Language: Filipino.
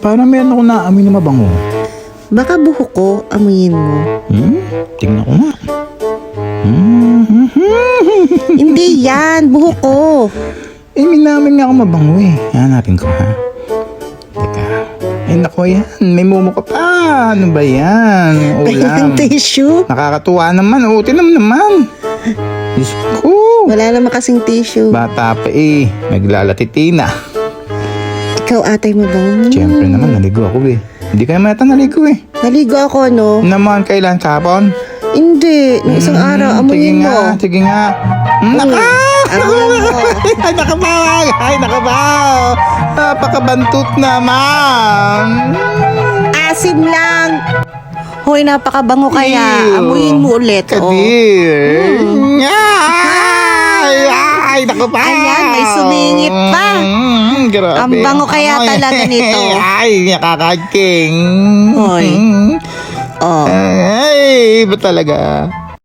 Parang meron ako naamoy na mabango. Baka buhok ko, amuyin mo. Tingnan ko nga. Hindi yan, buhok ko. May namin nga ako mabango eh. Hanapin ko ha. Teka. Ay naku yan, may mumo ka pa. Ano ba yan? Kailangan Ulam. tissue. Nakakatuwa naman. Oo, tinam naman. Diyos ko. Wala naman kasing tissue. Bata pa eh. Naglalatiti na. Ikaw atay mabango. Siyempre naman, naligo ako eh. Hindi kayo mata naligo eh. Naligo ako, no? Naman, kailan kapon? Hindi. Nung isang araw, amuyin mo. Sige nga. Naka! Amuyin mo. Ay, nakabawag! Ay, nakabawag! Napakabantot naman! Asim lang. Hoy, napakabango kaya. Ew. Amuyin mo ulit. Kadir! Ay, nakabawag! Ayan, may sumingit pa. Grabe. Ang bango kaya talaga nito. Ay, nakakaking. Hoy. Oh. Ay, ba talaga?